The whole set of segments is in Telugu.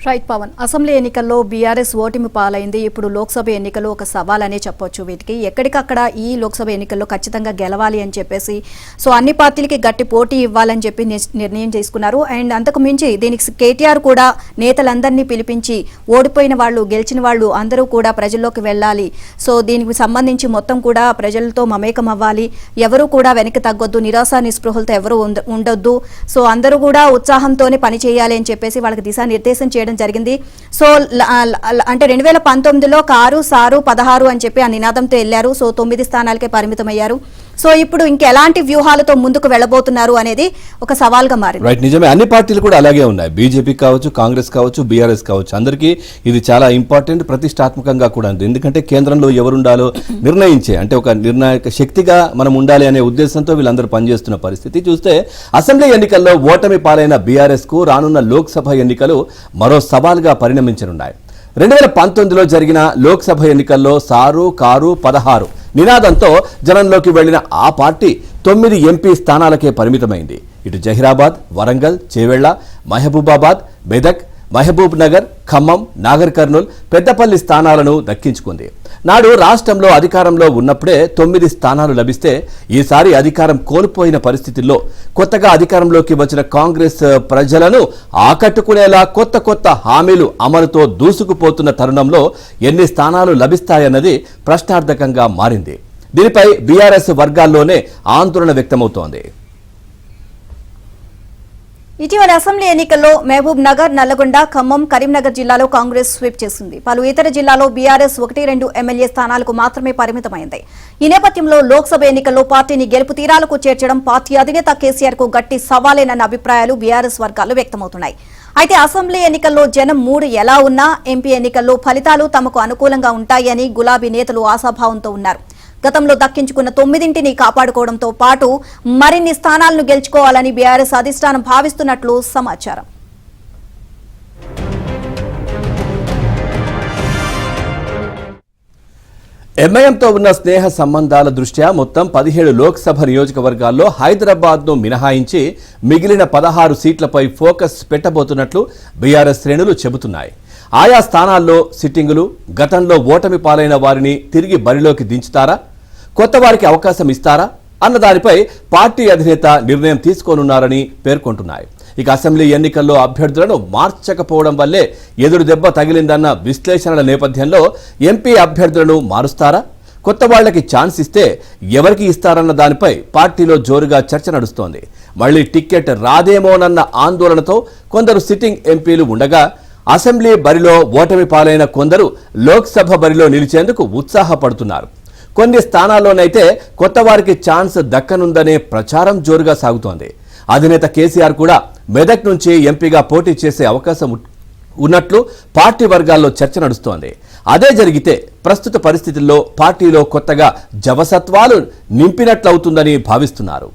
రైట్ పవన్, అసెంబ్లీ ఎన్నికల్లో బీఆర్ఎస్ ఓటమి పాలైంది. ఇప్పుడు లోక్సభ ఎన్నికలు ఒక సవాలనే చెప్పొచ్చు. వీటికి ఎక్కడికక్కడ ఈ లోక్సభ ఎన్నికల్లో ఖచ్చితంగా గెలవాలి అని చెప్పేసి అన్ని పార్టీలకి గట్టి పోటీ ఇవ్వాలని చెప్పి నిర్ణయం తీసుకున్నారు. అండ్ అంతకు మించి దీనికి కేటీఆర్ కూడా నేతలందరినీ పిలిపించి ఓడిపోయిన వాళ్ళు గెలిచిన వాళ్ళు అందరూ కూడా ప్రజల్లోకి వెళ్ళాలి, దీనికి సంబంధించి మొత్తం కూడా ప్రజలతో మమేకం అవ్వాలి, ఎవరు కూడా వెనక్కి తగ్గొద్దు, నిరాశ నిస్పృహలతో ఎవరు ఉండొద్దు, అందరూ కూడా ఉత్సాహంతోనే పని చేయాలి అని చెప్పేసి వాళ్ళకి దిశానిర్దేశం చేయడం జరిగింది. అంటే 2019లో కారు సారు 16 అని చెప్పి ఆ నినాదంతో వెళ్లారు. 9 స్థానాలకే పరిమితమయ్యారు. ఇప్పుడు ఇంకెలాంటి వ్యూహాలతో ముందుకు వెళ్లబోతున్నారు అనేది ఒక సవాల్గా మారింది. రైట్, నిజమే. అన్ని పార్టీలు కూడా అలాగే ఉన్నాయి. బీజేపీ కావచ్చు, కాంగ్రెస్ కావచ్చు, బీఆర్ఎస్ కావచ్చు, అందరికీ ఇది చాలా ఇంపార్టెంట్, ప్రతిష్టాత్మకంగా కూడా ఉంది. ఎందుకంటే కేంద్రంలో ఎవరుండాలో నిర్ణయించే, అంటే ఒక నిర్ణాయక శక్తిగా మనం ఉండాలి అనే ఉద్దేశంతో వీళ్ళందరూ పనిచేస్తున్న పరిస్థితి చూస్తే అసెంబ్లీ ఎన్నికల్లో ఓటమి పాలైన బీఆర్ఎస్ కు రానున్న లోక్సభ ఎన్నికలు మరో సవాల్గా పరిణమించనున్నాయి. 2019లో జరిగిన లోక్సభ ఎన్నికల్లో సారు కారు 16 నినాదంతో జనంలోకి వెళ్లిన ఆ పార్టీ 9 ఎంపీ స్థానాలకే పరిమితమైంది. ఇటు జహీరాబాద్, వరంగల్, చేవెళ్ల, మహబూబాబాద్, మెదక్, మహబూబ్ నగర్, ఖమ్మం, నాగర్ కర్నూల్, పెద్దపల్లి స్థానాలను దక్కించుకుంది. నాడు రాష్ట్రంలో అధికారంలో ఉన్నప్పుడే 9 స్థానాలు లభిస్తే ఈసారి అధికారం కోల్పోయిన పరిస్థితుల్లో కొత్తగా అధికారంలోకి వచ్చిన కాంగ్రెస్ ప్రజలను ఆకట్టుకునేలా కొత్త హామీలు అమలుతో దూసుకుపోతున్న తరుణంలో ఎన్ని స్థానాలు లభిస్తాయన్నది ప్రశ్నార్థకంగా మారింది. దీనిపై బీఆర్ఎస్ వర్గాల్లోనే ఆందోళన వ్యక్తమవుతోంది. ఇటీవల అసెంబ్లీ ఎన్నికల్లో మహబూబ్ నగర్, నల్లగొండ, ఖమ్మం, కరీంనగర్ జిల్లాలో కాంగ్రెస్ స్వీప్ చేసింది. పలు ఇతర జిల్లాలో బీఆర్ఎస్ 1-2 ఎమ్మెల్యే స్థానాలకు మాత్రమే పరిమితమైంది. ఈ నేపథ్యంలో లోక్సభ ఎన్నికల్లో పార్టీని గెలుపు తీరాలకు చేర్చడం పార్టీ అధినేత కేసీఆర్ కు గట్టి సవాలేనన్న అభిప్రాయాలు బీఆర్ఎస్ వర్గాల్లో వ్యక్తమవుతున్నాయి. అయితే అసెంబ్లీ ఎన్నికల్లో జనం మూడు ఎలా ఉన్నా ఎంపీ ఎన్నికల్లో ఫలితాలు తమకు అనుకూలంగా ఉంటాయని గులాబీ నేతలు ఆశాభావంతో ఉన్నారు. గతంలో దక్కించుకున్న 9ంటిని కాపాడుకోవడంతో పాటు మరిన్ని స్థానాలను గెలుచుకోవాలని బీఆర్ఎస్ అధిష్టానం భావిస్తున్నట్లు సమాచారం. ఎంఐఎంతో ఉన్న స్నేహ సంబంధాల దృష్ట్యా మొత్తం 17 లోక్సభ నియోజకవర్గాల్లో హైదరాబాద్ను మినహాయించి మిగిలిన 16 సీట్లపై ఫోకస్ పెట్టబోతున్నట్లు బీఆర్ఎస్ శ్రేణులు చెబుతున్నాయి. ఆయా స్థానాల్లో సిట్టింగులు, గతంలో ఓటమి పాలైన వారిని తిరిగి బరిలోకి దించుతారా, కొత్త వారికి అవకాశం ఇస్తారా అన్న దానిపై పార్టీ అధినేత నిర్ణయం తీసుకోనున్నారని పేర్కొంటున్నాయి. ఇక అసెంబ్లీ ఎన్నికల్లో అభ్యర్థులను మార్చకపోవడం వల్లే ఎదురు దెబ్బ తగిలిందన్న విశ్లేషణల నేపథ్యంలో ఎంపీ అభ్యర్థులను మారుస్తారా, కొత్త వాళ్లకి ఛాన్స్ ఇస్తే ఎవరికి ఇస్తారన్న దానిపై పార్టీలో జోరుగా చర్చ నడుస్తోంది. మళ్లీ టిక్కెట్ రాదేమోనన్న ఆందోళనతో కొందరు సిట్టింగ్ ఎంపీలు ఉండగా అసెంబ్లీ బరిలో ఓటమి పాలైన కొందరు లోక్సభ బరిలో నిలిచేందుకు ఉత్సాహపడుతున్నారు. కొన్ని స్థానాల్లోనైతే కొత్త వారికి ఛాన్స్ దక్కనుందనే ప్రచారం జోరుగా సాగుతోంది. అధినేత కేసీఆర్ కూడా మెదక్ నుంచి ఎంపీగా పోటీ చేసే అవకాశం ఉన్నట్లు పార్టీ వర్గాల్లో చర్చ నడుస్తోంది. అదే జరిగితే ప్రస్తుత పరిస్థితుల్లో పార్టీలో కొత్తగా జవసత్వాలు నింపినట్లవుతుందని భావిస్తున్నారు.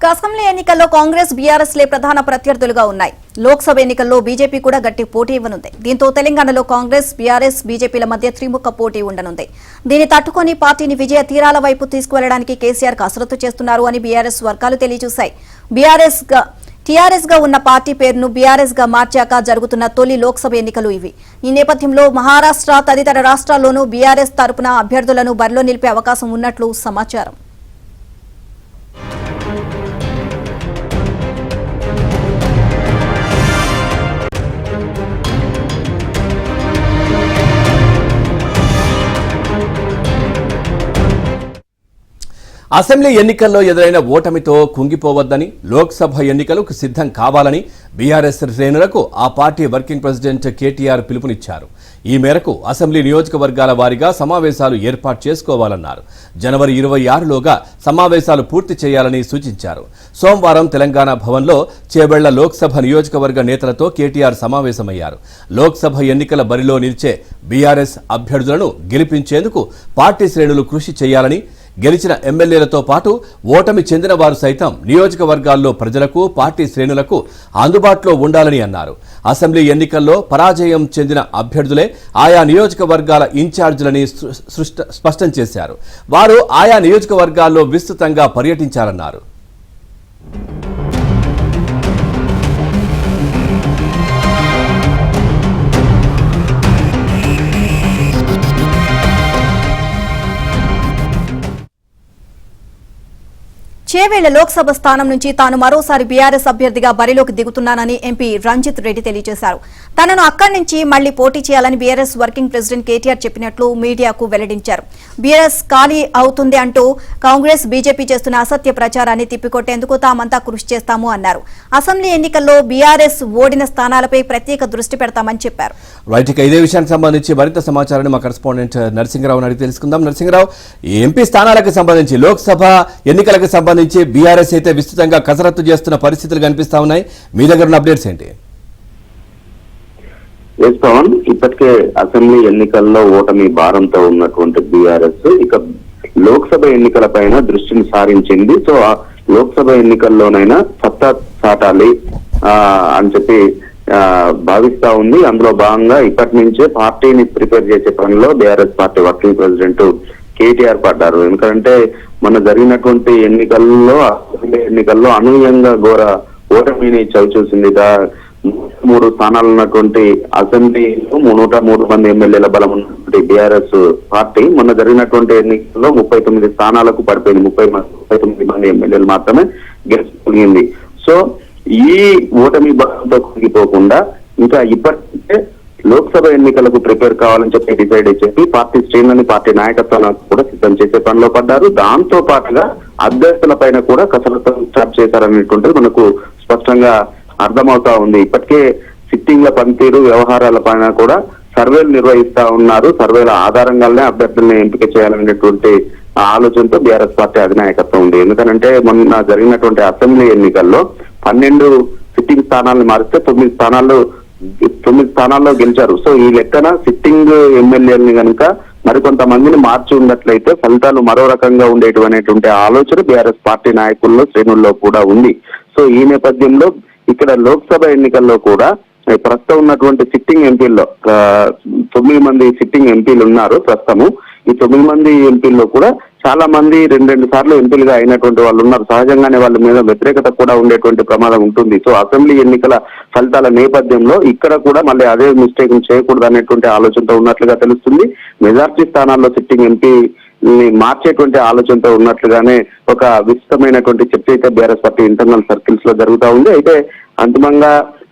అసెంబ్లీ ఎన్నికల్లో కాంగ్రెస్, బీఆర్ఎస్ లే ప్రధాన ప్రత్యర్థులుగా ఉన్నాయి. లోక్సభ ఎన్నికల్లో బీజేపీ కూడా గట్టి పోటీ ఇవ్వనుంది. దీంతో తెలంగాణలో కాంగ్రెస్, బీఆర్ఎస్, బీజేపీల మధ్య త్రిముఖ పోటీ ఉండనుంది. దీన్ని తట్టుకొని పార్టీని విజయ తీరాల వైపు తీసుకువెళ్లడానికి కేసీఆర్ కసరత్తు చేస్తున్నారు అని బీఆర్ఎస్ వర్గాలు తెలియజేశాయి. టీఆర్ఎస్ గా ఉన్న పార్టీ పేరును బీఆర్ఎస్ గా మార్చాక జరుగుతున్న తొలి లోక్సభ ఎన్నికలు ఇవి. ఈ నేపథ్యంలో మహారాష్ట్ర తదితర రాష్ట్రాల్లోనూ బీఆర్ఎస్ తరపున అభ్యర్థులను బరిలో నిలిపే అవకాశం ఉన్నట్లు సమాచారం. అసెంబ్లీ ఎన్నికల్లో ఎదురైన ఓటమితో కుంగిపోవద్దని, లోక్సభ ఎన్నికలకు సిద్ధం కావాలని బీఆర్ఎస్ శ్రేణులకు ఆ పార్టీ వర్కింగ్ ప్రెసిడెంట్ కేటీఆర్ పిలుపునిచ్చారు. ఈ మేరకు అసెంబ్లీ నియోజకవర్గాల వారీగా సమావేశాలు ఏర్పాటు చేసుకోవాలన్నారు. జనవరి 26లోగా సమావేశాలు పూర్తి చేయాలని సూచించారు. సోమవారం తెలంగాణ భవన్లో చేవెళ్ల లోక్సభ నియోజకవర్గ నేతలతో కేటీఆర్ సమావేశమయ్యారు. లోక్సభ ఎన్నికల బరిలో నిలిచే బీఆర్ఎస్ అభ్యర్థులను గెలిపించేందుకు పార్టీ శ్రేణులు కృషి చేయాలని, గెలిచిన ఎమ్మెల్యేలతో పాటు ఓటమి చెందిన వారు సైతం నియోజకవర్గాల్లో ప్రజలకు, పార్టీ శ్రేణులకు అందుబాటులో ఉండాలని అన్నారు. అసెంబ్లీ ఎన్నికల్లో పరాజయం చెందిన అభ్యర్థులే ఆయా నియోజకవర్గాల ఇన్ఛార్జీలని స్పష్టం చేశారు. వారు ఆయా నియోజకవర్గాల్లో విస్తృతంగా పర్యటించాలన్నారు. చేవేళ్ల లోక్సభ స్థానం నుంచి తాను మరోసారి బీఆర్ఎస్ అభ్యర్థిగా బరిలోకి దిగుతున్నానని ఎంపీ రంజిత్ రెడ్డి తెలియజేశారు. తనను అక్కడి నుంచి మళ్లీ పోటీ చేయాలని బీఆర్ఎస్ వర్కింగ్ ప్రెసిడెంట్ కేటీఆర్ చెప్పినట్లు మీడియాకు వెల్లడించారు. బీఆర్ఎస్ ఖాళీ అవుతుంది అంటూ కాంగ్రెస్ బీజేపీ చేస్తున్న అసత్య ప్రచారాన్ని తిప్పికొట్టేందుకు తామంతా కృషి చేస్తాము అన్నారు. అసెంబ్లీ ఎన్నికల్లో బీఆర్ఎస్ ఓడిన స్థానాలపై ప్రత్యేక దృష్టి పెడతామని చెప్పారు. రైట్, ఇక ఇదే విషయానికి సంబంధించి మరింత సమాచారాన్ని మా కరెస్పాండెంట్ నరసింహరావు అడిగి తెలుసుకుందాం. నరసింహరావు, ఎంపీ స్థానాలకు సంబంధించి లోక్సభ ఎన్నికలకు సంబంధించి బీఆర్ఎస్ అయితే విస్తృతంగా కసరత్తు చేస్తున్న పరిస్థితులు కనిపిస్తా ఉన్నాయి. మీ దగ్గర ఉన్న అప్డేట్స్ ఏంటి? పవన్, ఇప్పటికే అసెంబ్లీ ఎన్నికల్లో ఓటమి భారంతో ఉన్నటువంటి బీఆర్ఎస్ ఇక లోక్సభ ఎన్నికల పైన దృష్టిని సారించింది. సో లోక్సభ ఎన్నికల్లోనైనా సత్తా చాటాలి అని చెప్పి భావిస్తా ఉంది. అందులో భాగంగా ఇప్పటి నుంచే పార్టీని ప్రిపేర్ చేసే పనిలో BRS party working president KTR పడ్డారు. ఎందుకంటే మొన్న జరిగినటువంటి ఎన్నికల్లో అనూహ్యంగా ఘోర ఓటమిని చవిచూసింది. 3 స్థానాలు ఉన్నటువంటి అసెంబ్లీలో 103 మంది ఎమ్మెల్యేల బలం ఉన్నటువంటి బీఆర్ఎస్ పార్టీ మొన్న జరిగినటువంటి ఎన్నికల్లో 39 స్థానాలకు పడిపోయింది. 39 మంది ఎమ్మెల్యేలు మాత్రమే గెలుచుకుంది. సో ఈ ఓటమి బలంతో కుంగిపోకుండా ఇంకా ఇప్పటికే లోక్సభ ఎన్నికలకు ప్రిపేర్ కావాలని చెప్పి డిసైడ్ చెప్పి పార్టీ శ్రేణులని పార్టీ నాయకత్వాలను కూడా సిద్ధం చేసే పనిలో పడ్డారు. దాంతో పాటుగా అభ్యర్థుల పైన కూడా కసరత్తు స్టార్ట్ చేశారనేటువంటిది మనకు స్పష్టంగా అర్థమవుతా ఉంది. ఇప్పటికే సిట్టింగ్ల పనితీరు వ్యవహారాల పైన కూడా సర్వేలు నిర్వహిస్తా ఉన్నారు. సర్వేల ఆధారంగానే అభ్యర్థుల్ని ఎంపిక చేయాలనేటువంటి ఆలోచనతో బీఆర్ఎస్ పార్టీ అధినాయకత్వం ఉంది. ఎందుకంటే మొన్న జరిగినటువంటి అసెంబ్లీ ఎన్నికల్లో 12 సిట్టింగ్ స్థానాలను మారిస్తే 9 స్థానాల్లో గెలిచారు. సో ఈ లెక్కన సిట్టింగ్ ఎమ్మెల్యేలని కనుక మరికొంతమందిని మార్చి ఉన్నట్లయితే ఫలితాలు మరో రకంగా ఉండేటువంటి ఆలోచన బీఆర్ఎస్ పార్టీ నాయకుల్లో శ్రేణుల్లో కూడా ఉంది. సో ఈ నేపథ్యంలో ఇక్కడ లోక్సభ ఎన్నికల్లో కూడా ప్రస్తుతం ఉన్నటువంటి సిట్టింగ్ ఎంపీల్లో 9 మంది సిట్టింగ్ ఎంపీలు ఉన్నారు ప్రస్తుతము. ఈ 9 మంది ఎంపీల్లో కూడా చాలా మంది 2 సార్లు ఎంపీలుగా అయినటువంటి వాళ్ళు ఉన్నారు. సహజంగానే వాళ్ళ మీద వ్యతిరేకత కూడా ఉండేటువంటి ప్రమాదం ఉంటుంది. సో అసెంబ్లీ ఎన్నికల ఫలితాల నేపథ్యంలో ఇక్కడ కూడా మళ్ళీ అదే మిస్టేక్ చేయకూడదు అనేటువంటి ఆలోచనతో ఉన్నట్లుగా తెలుస్తుంది. మెజార్టీ స్థానాల్లో సిట్టింగ్ ఎంపీ మార్చేటువంటి ఆలోచనతో ఉన్నట్లుగానే ఒక విస్తృతమైనటువంటి చర్చ అయితే బీఆర్ఎస్ పార్టీ ఇంటర్నల్ సర్కిల్స్ లో జరుగుతూ ఉంది. అయితే అంతిమంగా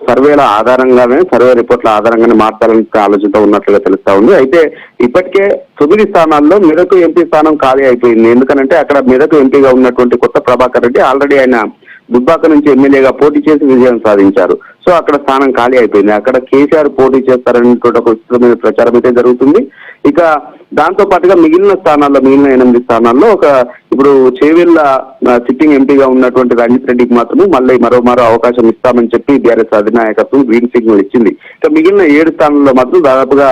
సర్వేల ఆధారంగానే సర్వే రిపోర్ట్ల ఆధారంగానే మార్చాలని ఆలోచనతో ఉన్నట్లుగా తెలుస్తా ఉంది. అయితే ఇప్పటికే 9 స్థానాల్లో మెదక్ ఎంపీ స్థానం ఖాళీ అయిపోయింది. ఎందుకంటే అక్కడ మెదక్ ఎంపీగా ఉన్నటువంటి కొత్త ప్రభాకర్ రెడ్డి ఆల్రెడీ ఆయన దుబ్బాక నుంచి ఎమ్మెల్యేగా పోటీ చేసి విజయం సాధించారు. సో అక్కడ స్థానం ఖాళీ అయిపోయింది. అక్కడ కేసీఆర్ పోటీ చేస్తారనేటువంటి ఒక విస్తృతమైన ప్రచారం అయితే జరుగుతుంది. ఇక దాంతో పాటుగా మిగిలిన 8 స్థానాల్లో ఇప్పుడు చేవెళ్ల సిట్టింగ్ ఎంపీగా ఉన్నటువంటి రంజిత్ రెడ్డికి మాత్రమే మళ్ళీ మరో అవకాశం ఇస్తామని చెప్పి బీఆర్ఎస్ అధినాయకత్వం గ్రీన్ సిగ్నల్ ఇచ్చింది. ఇక మిగిలిన 7 స్థానాల్లో మాత్రం దాదాపుగా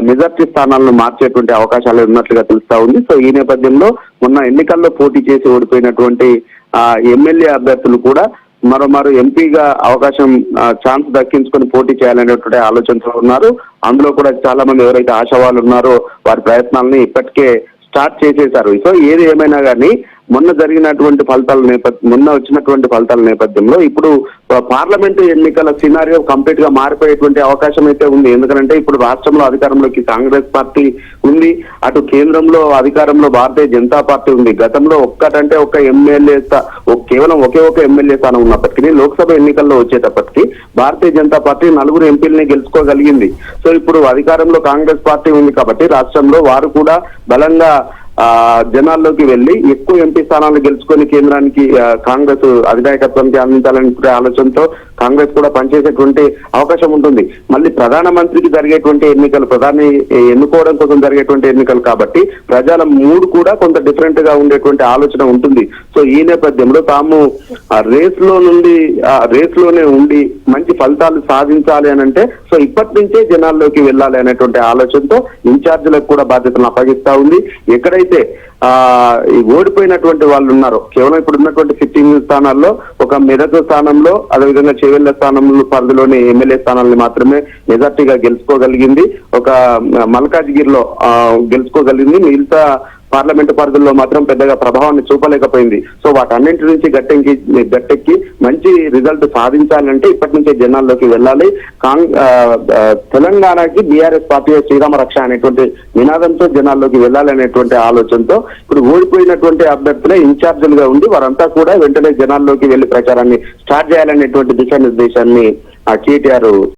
మెజార్టీ స్థానాలను మార్చేటువంటి అవకాశాలు ఉన్నట్లుగా తెలుస్తా ఉంది. సో ఈ నేపథ్యంలో మొన్న ఎన్నికల్లో పోటీ చేసి ఓడిపోయినటువంటి ఎమ్మెల్యే అభ్యర్థులు కూడా మరో ఎంపీగా అవకాశం ఛాన్స్ దక్కించుకొని పోటీ చేయాలనేటువంటి ఆలోచనతో ఉన్నారు. అందులో కూడా చాలా మంది ఎవరైతే ఆశావాళ్ళు ఉన్నారో వారి ప్రయత్నాలని ఇప్పటికే స్టార్ట్ చేసేశారు. సో ఏది ఏమైనా కానీ మొన్న వచ్చినటువంటి ఫలితాల నేపథ్యంలో ఇప్పుడు పార్లమెంటు ఎన్నికల సినారియో కంప్లీట్ గా మారిపోయేటువంటి అవకాశం అయితే ఉంది. ఎందుకంటే ఇప్పుడు రాష్ట్రంలో అధికారంలోకి కాంగ్రెస్ పార్టీ ఉంది, అటు కేంద్రంలో అధికారంలో భారతీయ జనతా పార్టీ ఉంది. గతంలో ఒక ఎమ్మెల్యే కేవలం ఒకే ఎమ్మెల్యే స్థానం ఉన్నప్పటికీ లోక్సభ ఎన్నికల్లో వచ్చేటప్పటికీ భారతీయ జనతా పార్టీ 4 ఎంపీలని గెలుచుకోగలిగింది. సో ఇప్పుడు అధికారంలో కాంగ్రెస్ పార్టీ ఉంది కాబట్టి రాష్ట్రంలో వారు కూడా బలంగా జనాల్లోకి వెళ్లి ఎక్కువ ఎంపీ స్థానాలు గెలుచుకొని కేంద్రానికి కాంగ్రెస్ అధినాయకత్వానికి అందించాలనే ఆలోచనతో కాంగ్రెస్ కూడా పనిచేసేటువంటి అవకాశం ఉంటుంది. మళ్ళీ ప్రధానమంత్రికి జరిగేటువంటి ఎన్నికలు, ప్రధాని ఎన్నుకోవడం కోసం జరిగేటువంటి ఎన్నికలు కాబట్టి ప్రజల మూడ్ కూడా కొంత డిఫరెంట్ గా ఉండేటువంటి ఆలోచన ఉంటుంది. సో ఈ నేపథ్యంలో తాము రేస్ లోనే ఉండి మంచి ఫలితాలు సాధించాలి అని అంటే సో ఇప్పటి నుంచే జనాల్లోకి వెళ్ళాలి అనేటువంటి ఆలోచనతో ఇన్ఛార్జీలకు కూడా బాధ్యతలను అప్పగిస్తా ఉంది. ఎక్కడైతే ఓడిపోయినటువంటి వాళ్ళు ఉన్నారో కేవలం ఇప్పుడు ఉన్నటువంటి సిట్టింగ్ స్థానాల్లో ఒక మెదక్ స్థానంలో అదేవిధంగా చేవెళ్ల స్థానంలో పరిధిలోని ఎమ్మెల్యే స్థానాలను మాత్రమే మెజార్టీగా గెలుచుకోగలిగింది. ఒక మల్కాజ్గిరిలో గెలుచుకోగలిగింది. మిగతా పార్లమెంటు పరిధుల్లో మాత్రం పెద్దగా ప్రభావాన్ని చూపలేకపోయింది. సో వాటన్నింటి నుంచి గట్టెక్కి మంచి రిజల్ట్ సాధించాలంటే ఇప్పటి నుంచే జనాల్లోకి వెళ్ళాలి. తెలంగాణకి బీఆర్ఎస్ పార్టీ శ్రీరామ రక్ష అనేటువంటి నినాదంతో జనాల్లోకి వెళ్ళాలనేటువంటి ఆలోచనతో ఇప్పుడు ఓడిపోయినటువంటి అభ్యర్థులే ఇన్ఛార్జీలుగా ఉండి వారంతా కూడా వెంటనే జనాల్లోకి వెళ్లి ప్రచారాన్ని స్టార్ట్ చేయాలనేటువంటి దిశానిర్దేశాన్ని కేటీఆర్